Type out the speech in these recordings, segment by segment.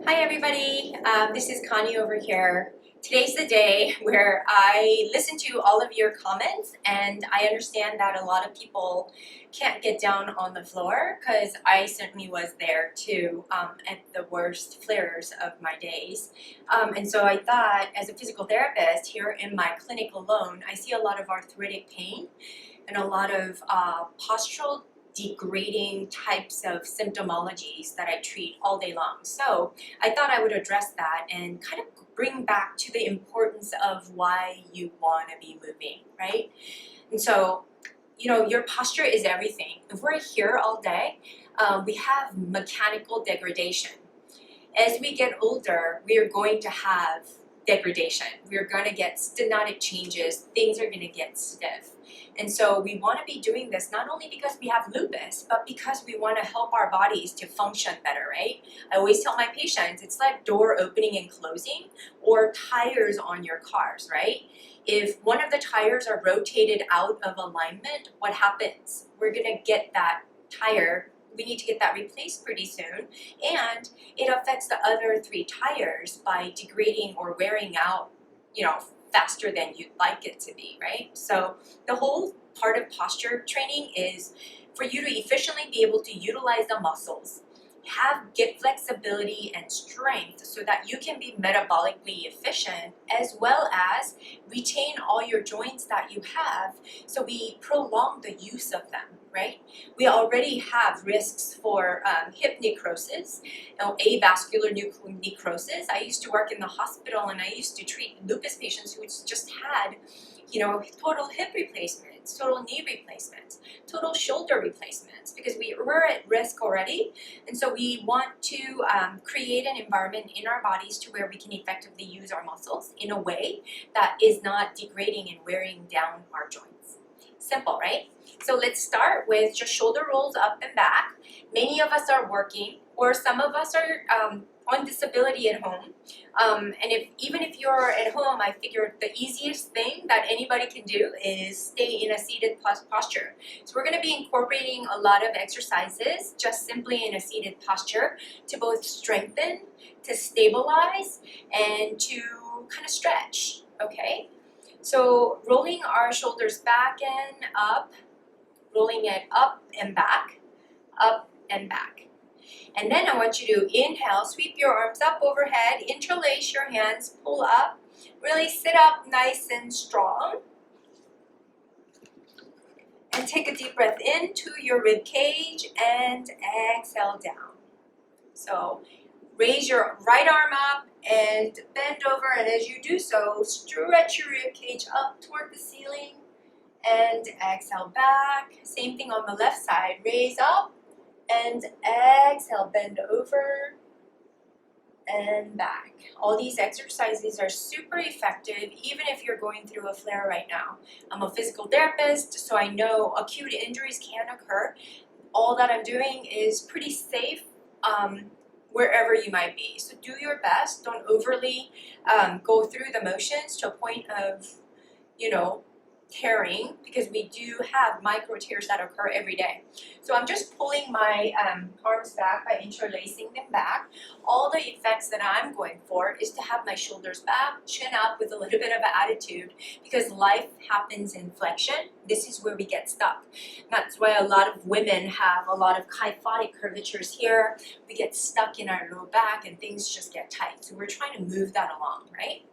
Hi everybody, this is Connie over here. Today's the day where I listen to all of your comments, and I understand that a lot of people can't get down on the floor because I certainly was there too at the worst flares of my days. And so I thought, as a physical therapist here in my clinic alone, I see a lot of arthritic pain and a lot of postural degrading types of symptomologies that I treat all day long. So I thought I would address that and kind of bring back to the importance of why you want to be moving, right? And so, your posture is everything. If we're here all day, we have mechanical degradation. As we get older, we are going to have degradation. We're going to get stenotic changes. Things are going to get stiff. And so we want to be doing this not only because we have lupus, but because we want to help our bodies to function better, right? I always tell my patients, it's like door opening and closing or tires on your cars, right? If one of the tires are rotated out of alignment, what happens? We're going to get that tire. We need to get that replaced pretty soon, and it affects the other three tires by degrading or wearing out, faster than you'd like it to be, right? So the whole part of posture training is for you to efficiently be able to utilize the muscles, get flexibility and strength so that you can be metabolically efficient, as well as retain all your joints that you have, so we prolong the use of them, right? We already have risks for hip necrosis, avascular necrosis. I used to work in the hospital and I used to treat lupus patients who just had total hip replacements, total knee replacements, total shoulder replacements, because we were at risk already. And so we want to create an environment in our bodies to where we can effectively use our muscles in a way that is not degrading and wearing down our joints. Simple, right? So let's start with just shoulder rolls up and back. Many of us are working, or some of us are on disability at home. And even if you're at home, I figured the easiest thing that anybody can do is stay in a seated posture. So we're going to be incorporating a lot of exercises just simply in a seated posture to both strengthen, to stabilize, and to kind of stretch, okay? So rolling our shoulders back and up, rolling it up and back, up and back. And then I want you to inhale, sweep your arms up overhead, interlace your hands, pull up, really sit up nice and strong. And take a deep breath into your rib cage and exhale down. So raise your right arm up and bend over, and as you do so, stretch your rib cage up toward the ceiling and exhale back. Same thing on the left side, raise up and exhale, bend over and back. All these exercises are super effective even if you're going through a flare right now. I'm a physical therapist, so I know acute injuries can occur. All that I'm doing is pretty safe wherever you might be. So do your best. Don't overly go through the motions to a point of, tearing, because we do have micro tears that occur every day. So I'm just pulling my arms back by interlacing them back. All the effects that I'm going for is to have my shoulders back, chin up with a little bit of attitude, because life happens in flexion. This is where we get stuck. That's why a lot of women have a lot of kyphotic curvatures here. We get stuck in our low back and things just get tight. So we're trying to move that along, right?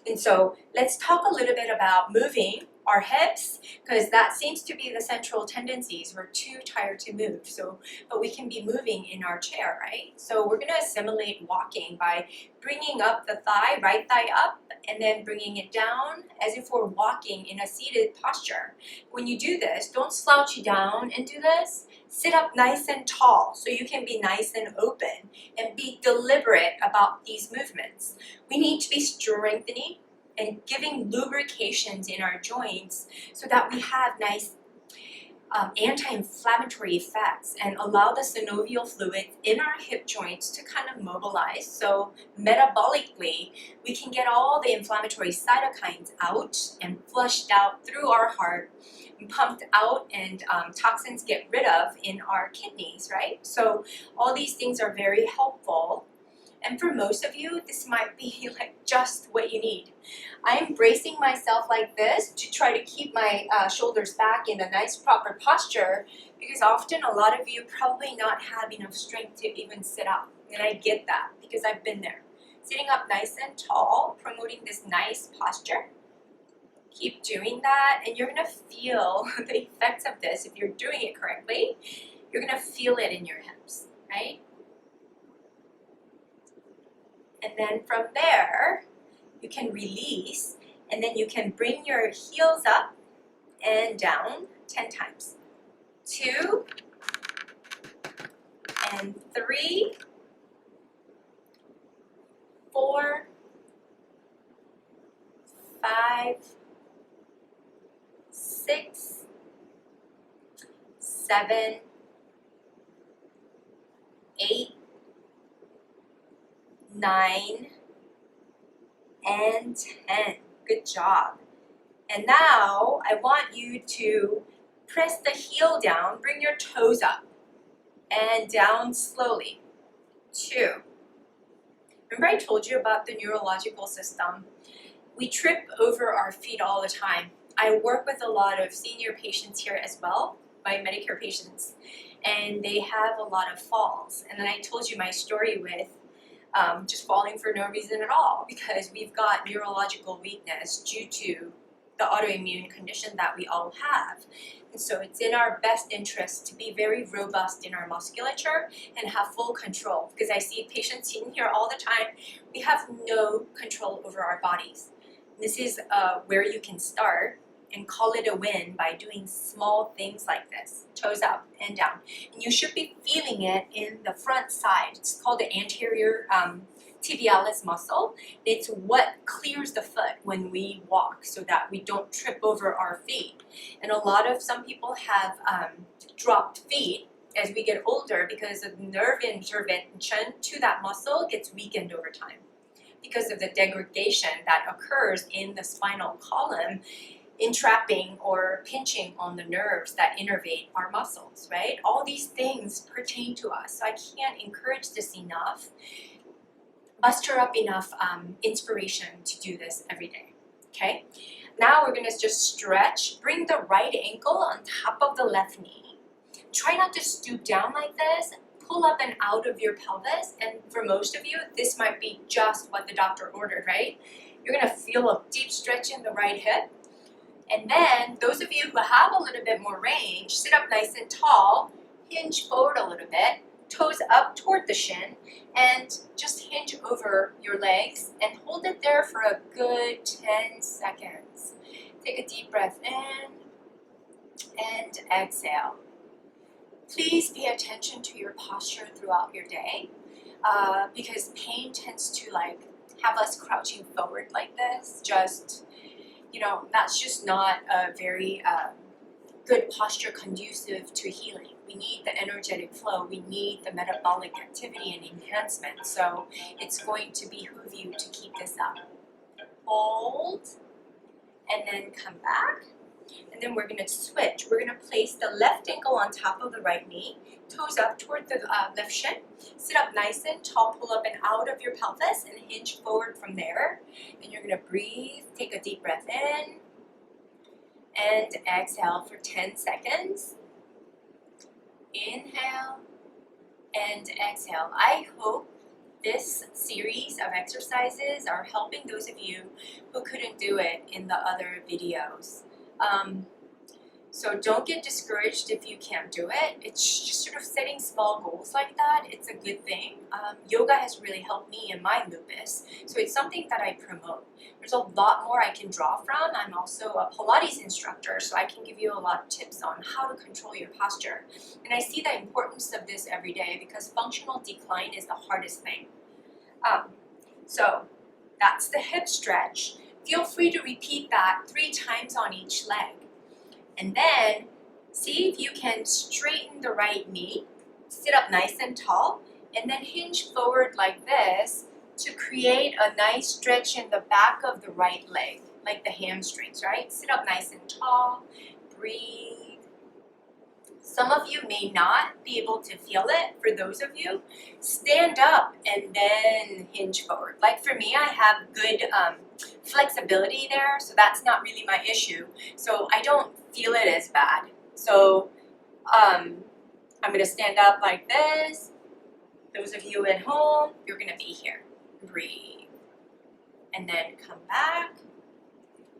And so let's talk a little bit about moving our hips, because that seems to be the central tendencies. We're too tired to move, but we can be moving in our chair, right? So we're going to assimilate walking by bringing up the thigh, right thigh up, and then bringing it down as if we're walking in a seated posture. When you do this, don't slouch down and do this. Sit up nice and tall so you can be nice and open and be deliberate about these movements. We need to be strengthening and giving lubrications in our joints so that we have nice anti-inflammatory effects and allow the synovial fluid in our hip joints to kind of mobilize. So metabolically, we can get all the inflammatory cytokines out and flushed out through our heart, and pumped out, and toxins get rid of in our kidneys, right? So all these things are very helpful And for most of you, this might be like just what you need. I'm bracing myself like this to try to keep my shoulders back in a nice proper posture, because often a lot of you probably not have enough strength to even sit up. And I get that because I've been there. Sitting up nice and tall, promoting this nice posture. Keep doing that, and you're gonna feel the effects of this. If you're doing it correctly, you're gonna feel it in your hips, right? And then from there, you can release, and then you can bring your heels up and down 10 times. 2 and 3, 4, 5, 6, 7, 8, 9, and 10. Good job. And now I want you to press the heel down, bring your toes up and down slowly. 2. Remember I told you about the neurological system? We trip over our feet all the time. I work with a lot of senior patients here as well, my Medicare patients, and they have a lot of falls. And then I told you my story with just falling for no reason at all, because we've got neurological weakness due to the autoimmune condition that we all have. And so it's in our best interest to be very robust in our musculature and have full control, because I see patients in here all the time. We have no control over our bodies. This is where you can start and call it a win by doing small things like this, toes up and down. And you should be feeling it in the front side. It's called the anterior tibialis muscle. It's what clears the foot when we walk so that we don't trip over our feet. And some people have dropped feet as we get older because the nerve intervention to that muscle gets weakened over time because of the degradation that occurs in the spinal column, entrapping or pinching on the nerves that innervate our muscles, right? All these things pertain to us. So I can't encourage this enough, muster up enough inspiration to do this every day, okay? Now we're gonna just stretch, bring the right ankle on top of the left knee. Try not to stoop down like this. Pull up and out of your pelvis, and for most of you, this might be just what the doctor ordered, right? You're gonna feel a deep stretch in the right hip. And then those of you who have a little bit more range, sit up nice and tall, hinge forward a little bit, toes up toward the shin, and just hinge over your legs and hold it there for a good 10 seconds. Take a deep breath in and exhale. Please pay attention to your posture throughout your day because pain tends to have us crouching forward like this. That's just not a very good posture conducive to healing. We need the energetic flow. We need the metabolic activity and enhancement. So it's going to behoove you to keep this up. Hold, and then come back. And then we're going to switch. We're going to place the left ankle on top of the right knee, toes up toward the left shin. Sit up nice and tall, pull up and out of your pelvis, and hinge forward from there. And you're going to breathe, take a deep breath in, and exhale for 10 seconds. Inhale and exhale. I hope this series of exercises are helping those of you who couldn't do it in the other videos. So don't get discouraged if you can't do it. It's just sort of setting small goals like that. It's a good thing. Yoga has really helped me in my lupus, so it's something that I promote. There's a lot more I can draw from. I'm also a Pilates instructor, so I can give you a lot of tips on how to control your posture. And I see the importance of this every day because functional decline is the hardest thing. So that's the hip stretch. Feel free to repeat that 3 times on each leg. And then see if you can straighten the right knee, sit up nice and tall, and then hinge forward like this to create a nice stretch in the back of the right leg, like the hamstrings, right? Sit up nice and tall, breathe, Some of you may not be able to feel it. For those of you, stand up and then hinge forward. Like for me, I have good flexibility there, so that's not really my issue. So I don't feel it as bad. So I'm gonna stand up like this. Those of you at home, you're gonna be here. Breathe. And then come back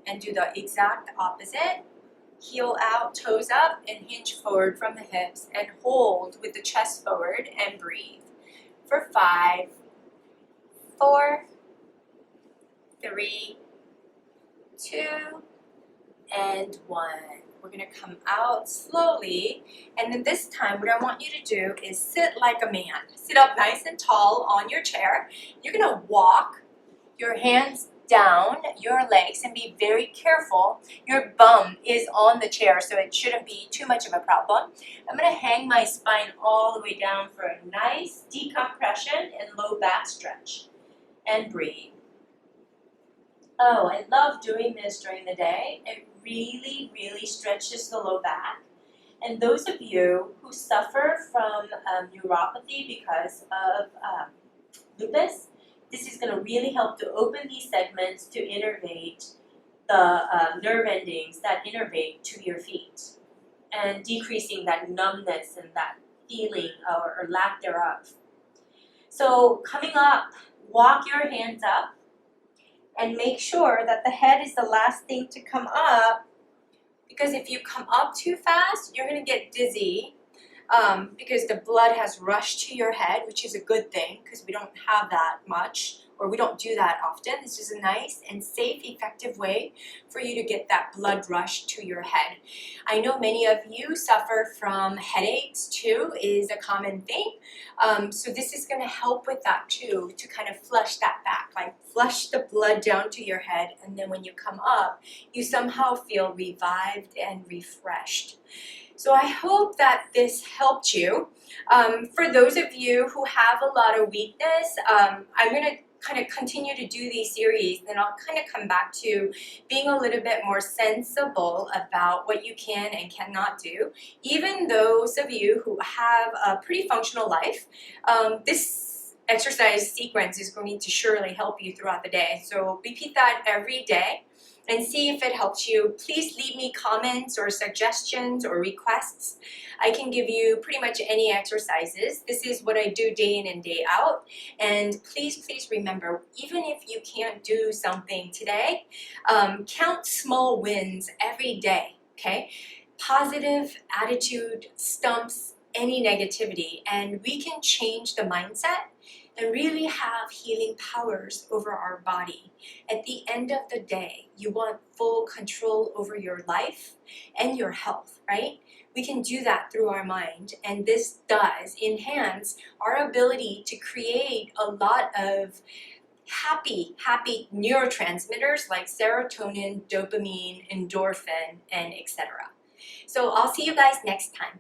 and do the exact opposite. Heel out, toes up, and hinge forward from the hips, and hold with the chest forward and breathe. For 5, 4, 3, 2, and 1. We're gonna come out slowly, and then this time what I want you to do is sit like a man. Sit up nice and tall on your chair. You're gonna walk your hands down your legs and be very careful. Your bum is on the chair, so it shouldn't be too much of a problem. I'm gonna hang my spine all the way down for a nice decompression and low back stretch. And breathe. Oh, I love doing this during the day. It really, really stretches the low back. And those of you who suffer from neuropathy because of lupus, this is going to really help to open these segments to innervate the nerve endings that innervate to your feet, and decreasing that numbness and that feeling or lack thereof. So coming up, walk your hands up and make sure that the head is the last thing to come up, because if you come up too fast, you're going to get dizzy. Because the blood has rushed to your head, which is a good thing because we don't have that much, or we don't do that often. This is a nice and safe, effective way for you to get that blood rush to your head. I know many of you suffer from headaches too, is a common thing. So this is going to help with that too, to kind of flush that back, like flush the blood down to your head, and then when you come up, you somehow feel revived and refreshed. So I hope that this helped you. For those of you who have a lot of weakness, I'm going to kind of continue to do these series, then I'll kind of come back to being a little bit more sensible about what you can and cannot do. Even those of you who have a pretty functional life, this exercise sequence is going to surely help you throughout the day. So repeat that every day and see if it helps you. Please leave me comments or suggestions or requests. I can give you pretty much any exercises. This is what I do day in and day out. And please remember, even if you can't do something today, count small wins every day, okay? Positive attitude stumps any negativity, and we can change the mindset and really have healing powers over our body. At the end of the day, you want full control over your life and your health, right? We can do that through our mind, and this does enhance our ability to create a lot of happy neurotransmitters like serotonin, dopamine, endorphin, and etc. So I'll see you guys next time.